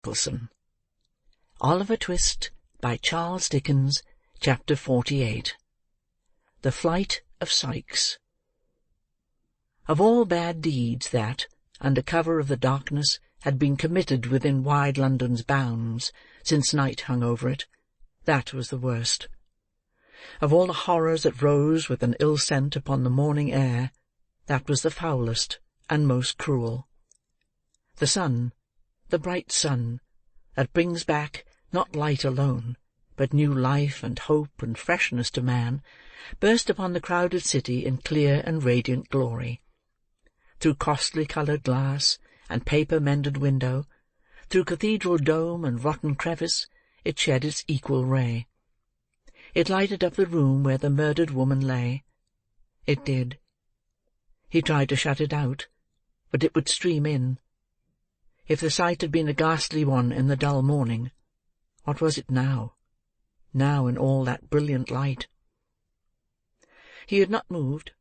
Nicholson. Oliver Twist, by Charles Dickens. Chapter 48. The Flight of Sikes. Of all bad deeds that, under cover of the darkness, had been committed within wide London's bounds since night hung over it, that was the worst. Of all the horrors that rose with an ill scent upon the morning air, that was the foulest and most cruel. The sun, the bright sun, that brings back, not light alone, but new life and hope and freshness to man, burst upon the crowded city in clear and radiant glory. Through costly coloured glass and paper-mended window, through cathedral dome and rotten crevice, it shed its equal ray. It lighted up the room where the murdered woman lay. It did. He tried to shut it out, but it would stream in. If the sight had been a ghastly one in the dull morning, what was it now? Now in all that brilliant light. He had not moved.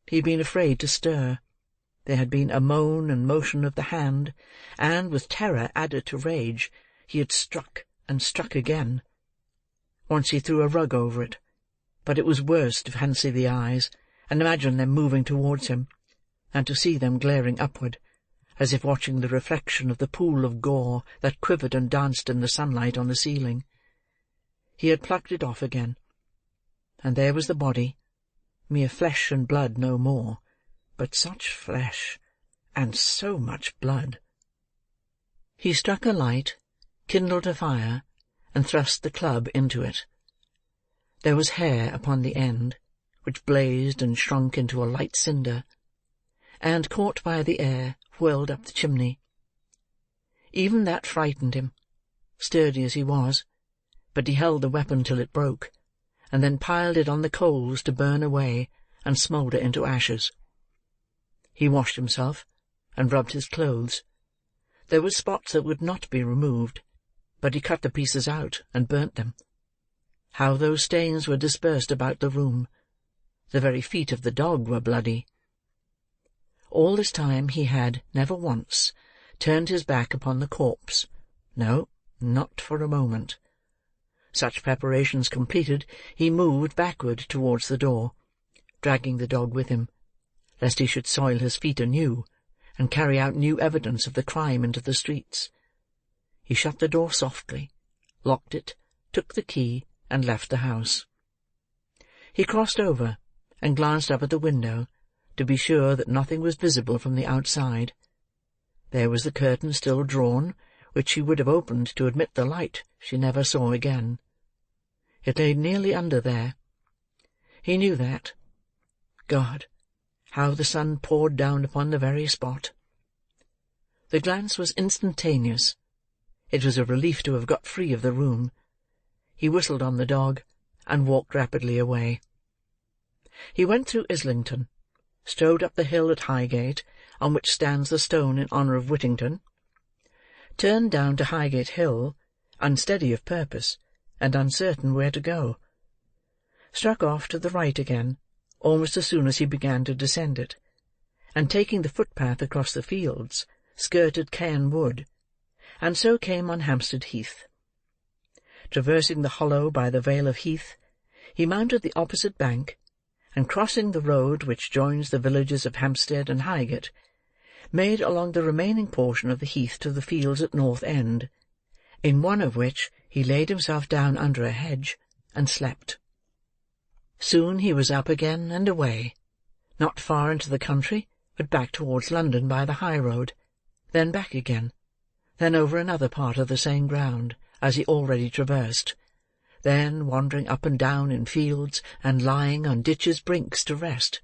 He had been afraid to stir. There had been a moan and motion of the hand, and, with terror added to rage, he had struck and struck again. Once he threw a rug over it, but it was worse to fancy the eyes, and imagine them moving towards him, than to see them glaring upward, as if watching the reflection of the pool of gore that quivered and danced in the sunlight on the ceiling. He had plucked it off again, and there was the body, mere flesh and blood no more, but such flesh, and so much blood. He struck a light, kindled a fire, and thrust the club into it. There was hair upon the end, which blazed and shrunk into a light cinder, and, caught by the air, whirled up the chimney. Even that frightened him, sturdy as he was, but he held the weapon till it broke, and then piled it on the coals to burn away and smoulder into ashes. He washed himself, and rubbed his clothes. There were spots that would not be removed, but he cut the pieces out and burnt them. How those stains were dispersed about the room! The very feet of the dog were bloody. All this time he had, never once, turned his back upon the corpse. No, not for a moment. Such preparations completed, he moved backward towards the door, dragging the dog with him, lest he should soil his feet anew, and carry out new evidence of the crime into the streets. He shut the door softly, locked it, took the key, and left the house. He crossed over, and glanced up at the window, to be sure that nothing was visible from the outside. There was the curtain still drawn, which she would have opened to admit the light she never saw again. It lay nearly under there. He knew that. God, how the sun poured down upon the very spot! The glance was instantaneous. It was a relief to have got free of the room. He whistled on the dog, and walked rapidly away. He went through Islington, strode up the hill at Highgate, on which stands the stone in honour of Whittington, turned down to Highgate Hill, unsteady of purpose, and uncertain where to go, struck off to the right again, almost as soon as he began to descend it, and taking the footpath across the fields, skirted Cairn Wood, and so came on Hampstead Heath. Traversing the hollow by the Vale of Heath, he mounted the opposite bank, and crossing the road which joins the villages of Hampstead and Highgate, made along the remaining portion of the heath to the fields at North End, in one of which he laid himself down under a hedge, and slept. Soon he was up again and away, not far into the country, but back towards London by the high road, then back again, then over another part of the same ground as he already traversed, then wandering up and down in fields, and lying on ditches' brinks to rest,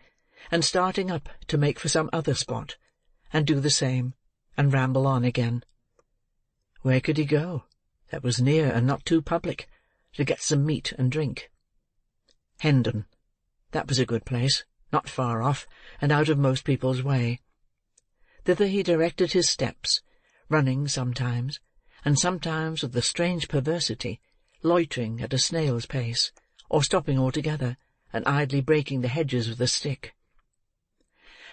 and starting up to make for some other spot, and do the same, and ramble on again. Where could he go, that was near and not too public, to get some meat and drink? Hendon, that was a good place, not far off, and out of most people's way. Thither he directed his steps, running sometimes, and sometimes with a strange perversity, loitering at a snail's pace, or stopping altogether, and idly breaking the hedges with a stick.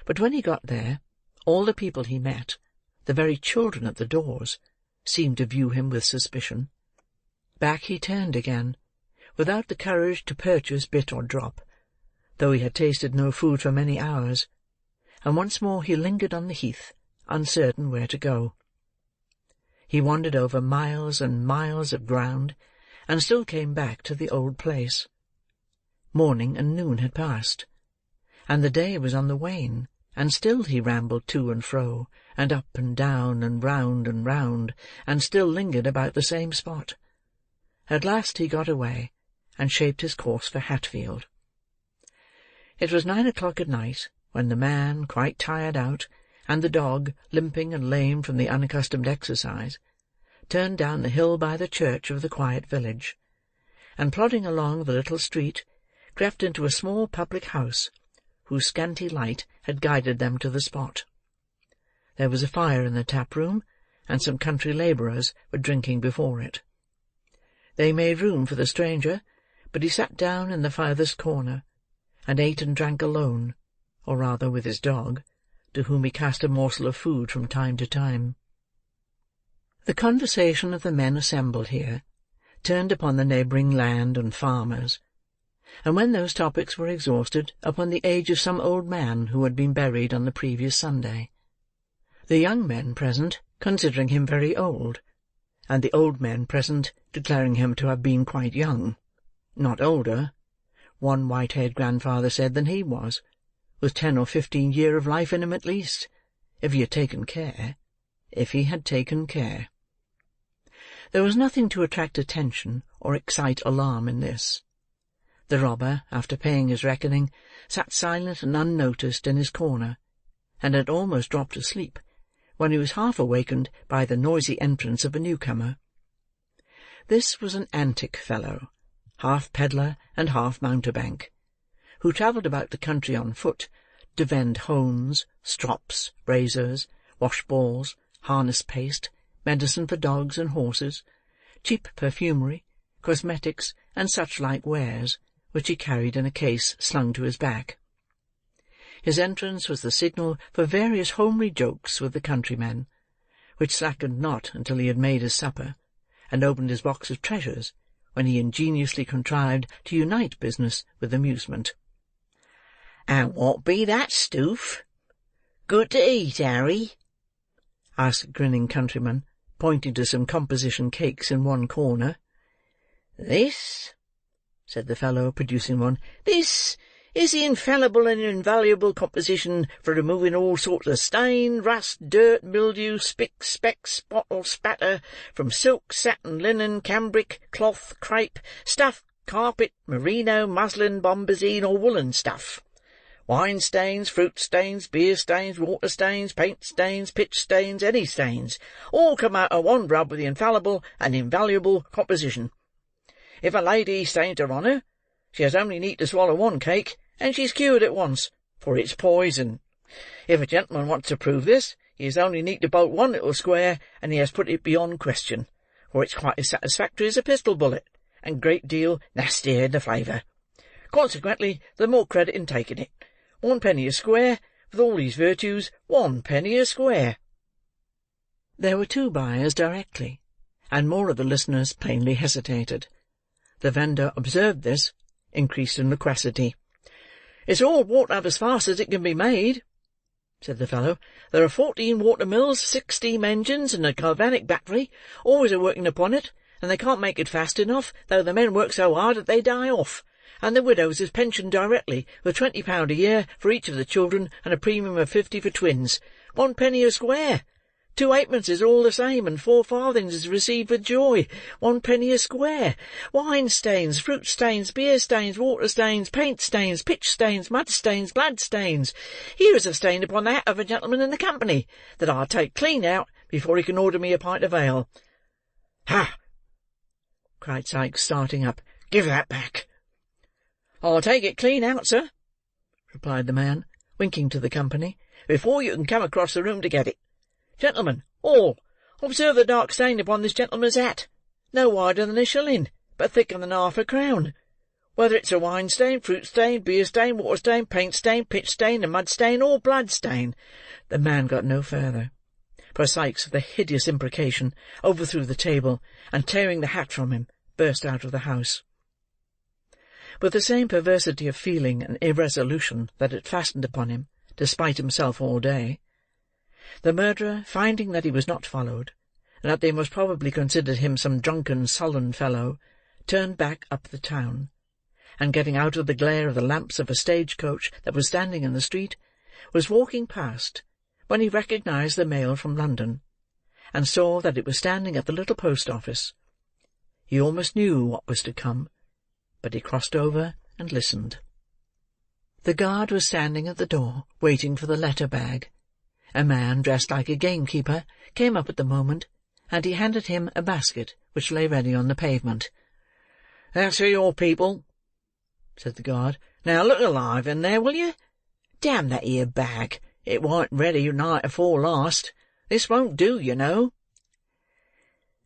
But when he got there, all the people he met, the very children at the doors, seemed to view him with suspicion. Back he turned again, without the courage to purchase bit or drop, though he had tasted no food for many hours, and once more he lingered on the heath, uncertain where to go. He wandered over miles and miles of ground, and still came back to the old place. Morning and noon had passed, and the day was on the wane, and still he rambled to and fro, and up and down, and round, and still lingered about the same spot. At last he got away, and shaped his course for Hatfield. It was 9 o'clock at night, when the man, quite tired out, and the dog, limping and lame from the unaccustomed exercise, turned down the hill by the church of the quiet village, and plodding along the little street, crept into a small public house, whose scanty light had guided them to the spot. There was a fire in the tap-room, and some country labourers were drinking before it. They made room for the stranger, but he sat down in the farthest corner, and ate and drank alone, or rather with his dog, to whom he cast a morsel of food from time to time. The conversation of the men assembled here turned upon the neighbouring land and farmers, and when those topics were exhausted, upon the age of some old man who had been buried on the previous Sunday, the young men present considering him very old, and the old men present declaring him to have been quite young, not older, one white-haired grandfather said, than he was, with 10 or 15 year of life in him at least, if he had taken care, There was nothing to attract attention or excite alarm in this. The robber, after paying his reckoning, sat silent and unnoticed in his corner, and had almost dropped asleep, when he was half awakened by the noisy entrance of a newcomer. This was an antic fellow, half pedlar and half mountebank, who travelled about the country on foot, to vend hones, strops, razors, wash-balls, harness paste, medicine for dogs and horses, cheap perfumery, cosmetics, and such-like wares, which he carried in a case slung to his back. His entrance was the signal for various homely jokes with the countrymen, which slackened not until he had made his supper, and opened his box of treasures, when he ingeniously contrived to unite business with amusement. "And what be that, Stoof? Good to eat, Harry?" asked a grinning countryman, pointing to some composition cakes in one corner. "This," said the fellow, producing one, "this is the infallible and invaluable composition for removing all sorts of stain, rust, dirt, mildew, spick, speck, spot, or spatter, from silk, satin, linen, cambric, cloth, crape, stuff, carpet, merino, muslin, bombazine, or woolen stuff. Wine stains, fruit stains, beer stains, water stains, paint stains, pitch stains, any stains, all come out of one rub with the infallible and invaluable composition. If a lady stains her honour, she has only need to swallow one cake, and she's cured at once, for it's poison. If a gentleman wants to prove this, he has only need to bolt one little square, and he has put it beyond question, for it's quite as satisfactory as a pistol bullet, and a great deal nastier in the flavour. Consequently, the more credit in taking it. 1 penny a square, with all these virtues, 1 penny a square." There were 2 buyers directly, and more of the listeners plainly hesitated. The vendor observed this, increased in loquacity. "It's all brought up as fast as it can be made," said the fellow. "There are 14 water mills, 6 steam engines, and a galvanic battery, always a-working upon it, and they can't make it fast enough, though the men work so hard that they die off. And the widows is pensioned directly, with £20 a year for each of the children, and a premium of 50 for twins. 1 penny a square. 2 halfpences are all the same, and 4 farthings is received with joy. 1 penny a square. Wine stains, fruit stains, beer stains, water stains, paint stains, pitch stains, mud stains, blood stains. Here is a stain upon the hat of a gentleman in the company, that I'll take clean out before he can order me a pint of ale." "Ha!" cried Sikes, starting up. "Give that back." "I'll take it clean out, sir," replied the man, winking to the company, "before you can come across the room to get it. Gentlemen, all, observe the dark stain upon this gentleman's hat, no wider than a shilling, but thicker than half a crown. Whether it's a wine stain, fruit stain, beer stain, water stain, paint stain, pitch stain, a mud stain, or blood stain—" The man got no further, for Sikes, with a hideous imprecation, overthrew the table, and tearing the hat from him, burst out of the house. With the same perversity of feeling and irresolution that had fastened upon him, despite himself all day, the murderer, finding that he was not followed, and that they most probably considered him some drunken, sullen fellow, turned back up the town, and getting out of the glare of the lamps of a stage-coach that was standing in the street, was walking past, when he recognized the mail from London, and saw that it was standing at the little post-office. He almost knew what was to come, but he crossed over and listened. The guard was standing at the door, waiting for the letter-bag. A man, dressed like a gamekeeper, came up at the moment, and he handed him a basket which lay ready on the pavement. "That's for your people," said the guard. "Now look alive in there, will you? Damn that 'ere bag! It warn't ready night afore last. This won't do, you know."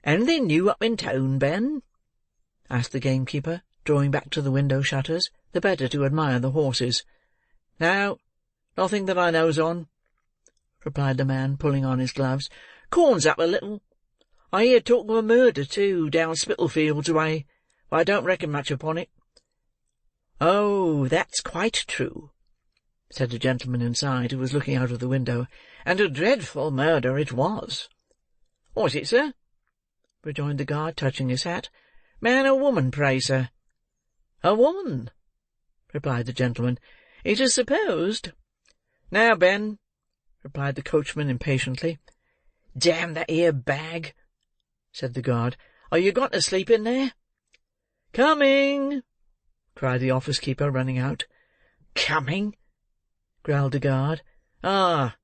"Anything new up in town, Ben?" asked the gamekeeper, drawing back to the window shutters, the better to admire the horses. "No, nothing that I knows on," replied the man, pulling on his gloves. "Corn's up a little. I hear talk of a murder, too, down Spitalfields way, but I don't reckon much upon it." "Oh, that's quite true," said a gentleman inside, who was looking out of the window. "And a dreadful murder it was." "What is it, sir?" rejoined the guard, touching his hat. "Man or woman, pray, sir?" "A woman," replied the gentleman. "It is supposed—" "Now, Ben," replied the coachman impatiently. "Damn that 'ere bag," said the guard. "Are you gone to sleep in there?" "Coming!" cried the office-keeper, running out. "Coming!" growled the guard. "Ah!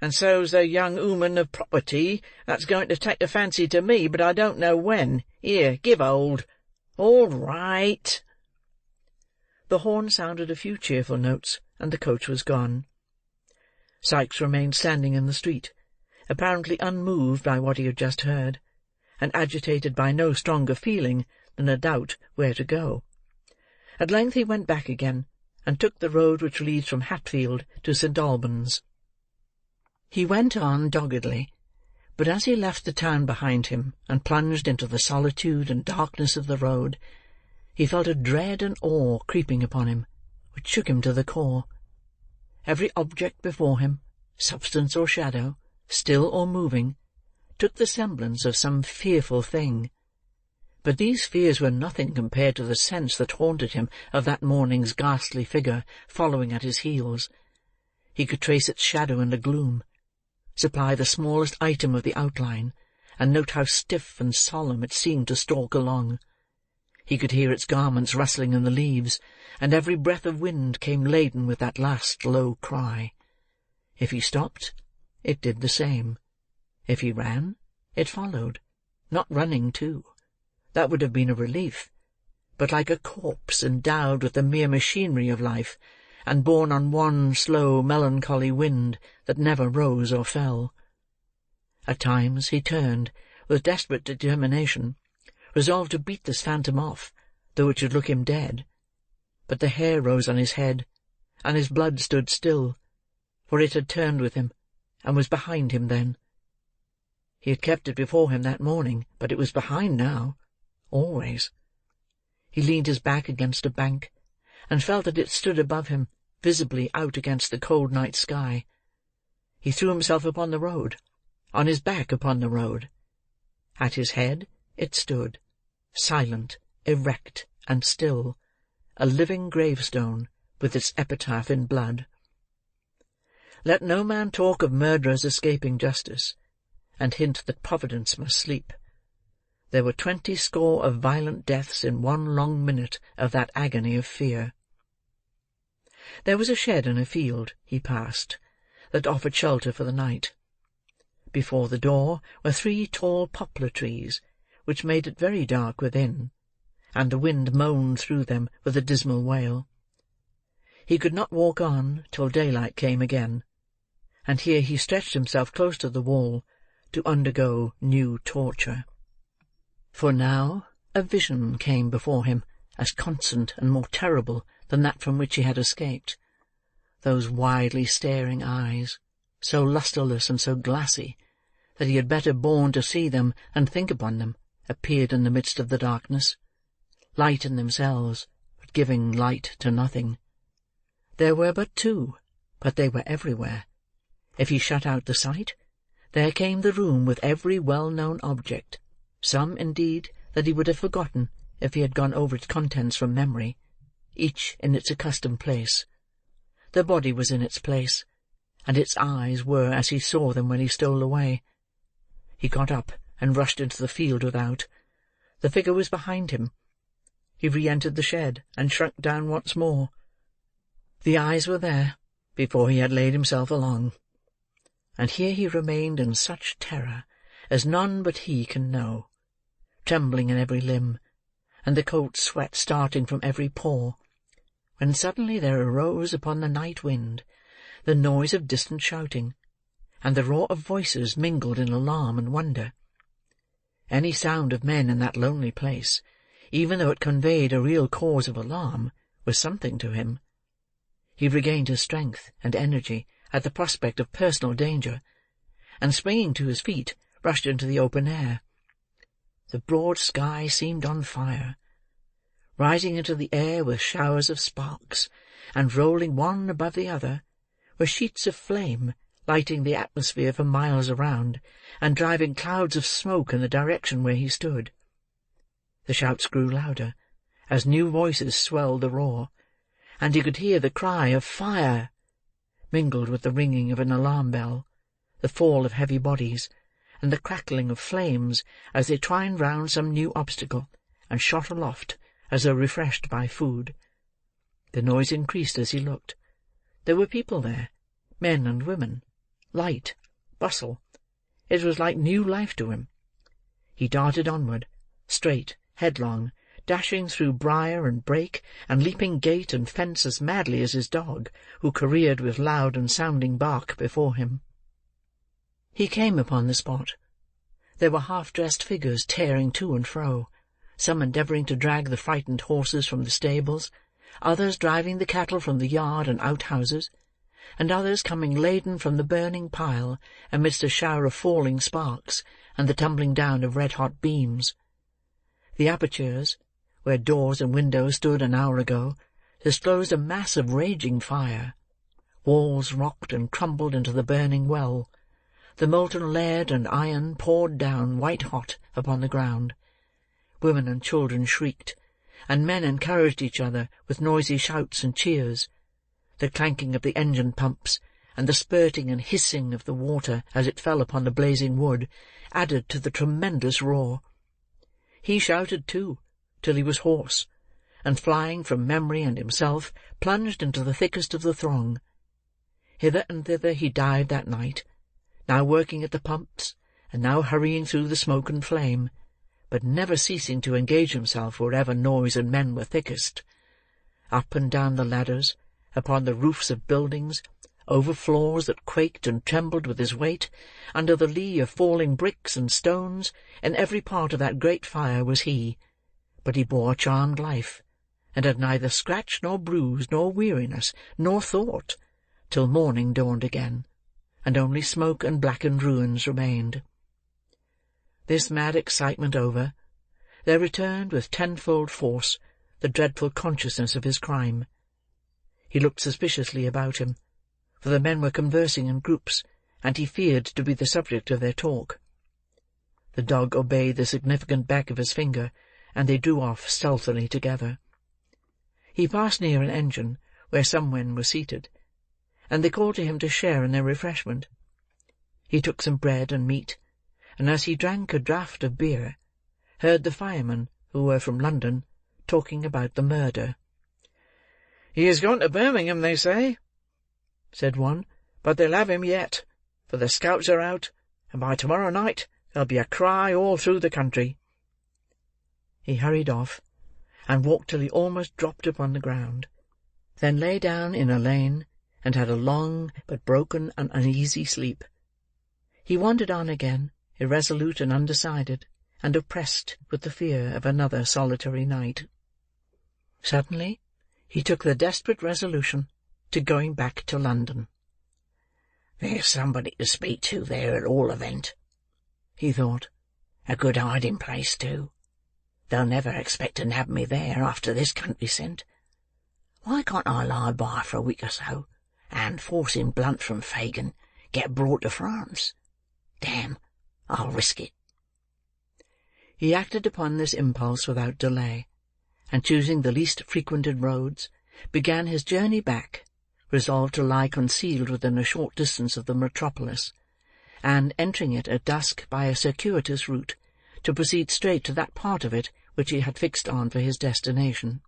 And so's the young 'ooman of property that's going to take a fancy to me, but I don't know when. Here, give hold. All right." The horn sounded a few cheerful notes, and the coach was gone. Sikes remained standing in the street, apparently unmoved by what he had just heard, and agitated by no stronger feeling than a doubt where to go. At length he went back again, and took the road which leads from Hatfield to St. Albans. He went on doggedly, but as he left the town behind him, and plunged into the solitude and darkness of the road, he felt a dread and awe creeping upon him, which shook him to the core. Every object before him, substance or shadow, still or moving, took the semblance of some fearful thing. But these fears were nothing compared to the sense that haunted him of that morning's ghastly figure following at his heels. He could trace its shadow in the gloom, supply the smallest item of the outline, and note how stiff and solemn it seemed to stalk along. He could hear its garments rustling in the leaves, and every breath of wind came laden with that last low cry. If he stopped, it did the same. If he ran, it followed, not running too. That would have been a relief, but like a corpse endowed with the mere machinery of life, and borne on one slow, melancholy wind that never rose or fell. At times he turned, with desperate determination, resolved to beat this phantom off, though it should look him dead. But the hair rose on his head, and his blood stood still, for it had turned with him, and was behind him then. He had kept it before him that morning, but it was behind now, always. He leaned his back against a bank, and felt that it stood above him, visibly out against the cold night sky. He threw himself upon the road, on his back upon the road. At his head it stood, silent, erect, and still, a living gravestone, with its epitaph in blood. Let no man talk of murderers escaping justice, and hint that Providence must sleep. There were 20 score of violent deaths in one long minute of that agony of fear. There was a shed in a field he passed, that offered shelter for the night. Before the door were 3 tall poplar trees, which made it very dark within, and the wind moaned through them with a dismal wail. He could not walk on till daylight came again, and here he stretched himself close to the wall, to undergo new torture. For now a vision came before him, as constant and more terrible than that from which he had escaped. Those widely staring eyes, so lustreless and so glassy, that he had better borne to see them than think upon them, appeared in the midst of the darkness. Light in themselves, but giving light to nothing. There were but two, but they were everywhere. If he shut out the sight, there came the room with every well-known object, some, indeed, that he would have forgotten if he had gone over its contents from memory, each in its accustomed place. The body was in its place, and its eyes were as he saw them when he stole away. He got up and rushed into the field without. The figure was behind him. He re-entered the shed, and shrunk down once more. The eyes were there, before he had laid himself along. And here he remained in such terror as none but he can know, trembling in every limb, and the cold sweat starting from every pore, when suddenly there arose upon the night wind the noise of distant shouting, and the roar of voices mingled in alarm and wonder. Any sound of men in that lonely place, even though it conveyed a real cause of alarm, was something to him. He regained his strength and energy at the prospect of personal danger, and springing to his feet, rushed into the open air. The broad sky seemed on fire. Rising into the air with showers of sparks, and rolling one above the other, were sheets of flame, lighting the atmosphere for miles around, and driving clouds of smoke in the direction where he stood. The shouts grew louder, as new voices swelled the roar, and he could hear the cry of "Fire!" mingled with the ringing of an alarm bell, the fall of heavy bodies, and the crackling of flames as they twined round some new obstacle, and shot aloft as though refreshed by food. The noise increased as he looked. There were people there, men and women, light, bustle. It was like new life to him. He darted onward, straight, headlong, dashing through briar and brake, and leaping gate and fence as madly as his dog, who careered with loud and sounding bark before him. He came upon the spot. There were half-dressed figures tearing to and fro, some endeavouring to drag the frightened horses from the stables, others driving the cattle from the yard and outhouses, and others coming laden from the burning pile amidst a shower of falling sparks and the tumbling down of red-hot beams. The apertures, where doors and windows stood an hour ago, disclosed a mass of raging fire. Walls rocked and crumbled into the burning well. The molten lead and iron poured down white-hot upon the ground. Women and children shrieked, and men encouraged each other with noisy shouts and cheers. The clanking of the engine pumps, and the spurting and hissing of the water as it fell upon the blazing wood, added to the tremendous roar. He shouted too, till he was hoarse, and flying from memory and himself, plunged into the thickest of the throng. Hither and thither he dived that night, now working at the pumps, and now hurrying through the smoke and flame, but never ceasing to engage himself wherever noise and men were thickest. Up and down the ladders, upon the roofs of buildings, over floors that quaked and trembled with his weight, under the lee of falling bricks and stones, in every part of that great fire was he, but he bore a charmed life, and had neither scratch nor bruise nor weariness nor thought, till morning dawned again, and only smoke and blackened ruins remained. This mad excitement over, there returned with tenfold force the dreadful consciousness of his crime. He looked suspiciously about him, for the men were conversing in groups, and he feared to be the subject of their talk. The dog obeyed the significant beck of his finger, and they drew off stealthily together. He passed near an engine where some men were seated, and they called to him to share in their refreshment. He took some bread and meat, and as he drank a draught of beer, heard the firemen, who were from London, talking about the murder. "He has gone to Birmingham, they say," said one, "but they'll have him yet, for the scouts are out, and by tomorrow night there'll be a cry all through the country." He hurried off, and walked till he almost dropped upon the ground, then lay down in a lane, and had a long but broken and uneasy sleep. He wandered on again, irresolute and undecided, and oppressed with the fear of another solitary night. Suddenly, he took the desperate resolution to going back to London. "There's somebody to speak to there, at all event," he thought. "A good hiding place, too. They'll never expect to nab me there, after this country scent. Why can't I lie by for a week or so, and, forcing blunt from Fagin, get abroad to France? Damn, I'll risk it." He acted upon this impulse without delay, and choosing the least frequented roads, began his journey back, resolved to lie concealed within a short distance of the metropolis, and, entering it at dusk by a circuitous route, to proceed straight to that part of it which he had fixed on for his destination.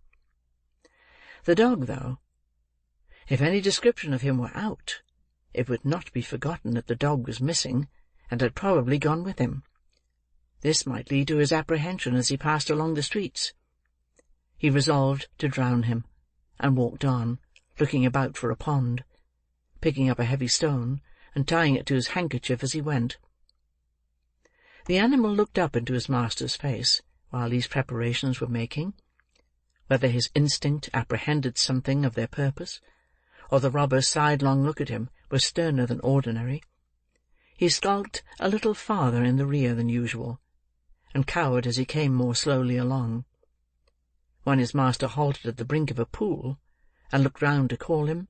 The dog, though, if any description of him were out, it would not be forgotten that the dog was missing, and had probably gone with him. This might lead to his apprehension as he passed along the streets. He resolved to drown him, and walked on, looking about for a pond, picking up a heavy stone, and tying it to his handkerchief as he went. The animal looked up into his master's face while these preparations were making. Whether his instinct apprehended something of their purpose, or the robber's sidelong look at him was sterner than ordinary, he skulked a little farther in the rear than usual, and cowered as he came more slowly along. When his master halted at the brink of a pool, and looked round to call him,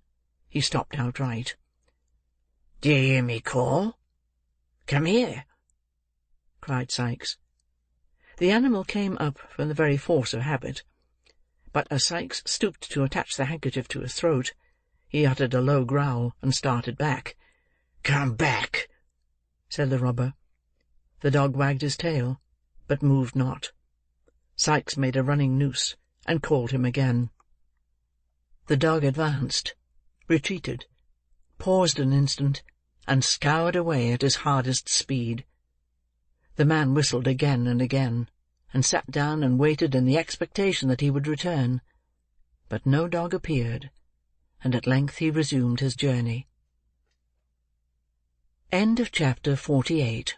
he stopped outright. "Do you hear me call? Come here!" cried Sikes. The animal came up from the very force of habit, but as Sikes stooped to attach the handkerchief to his throat, he uttered a low growl, and started back. "Come back!" said the robber. The dog wagged his tail, but moved not. Sikes made a running noose, and called him again. The dog advanced, retreated, paused an instant, and scoured away at his hardest speed. The man whistled again and again, and sat down and waited in the expectation that he would return. But no dog appeared, and at length he resumed his journey. Chapter 48.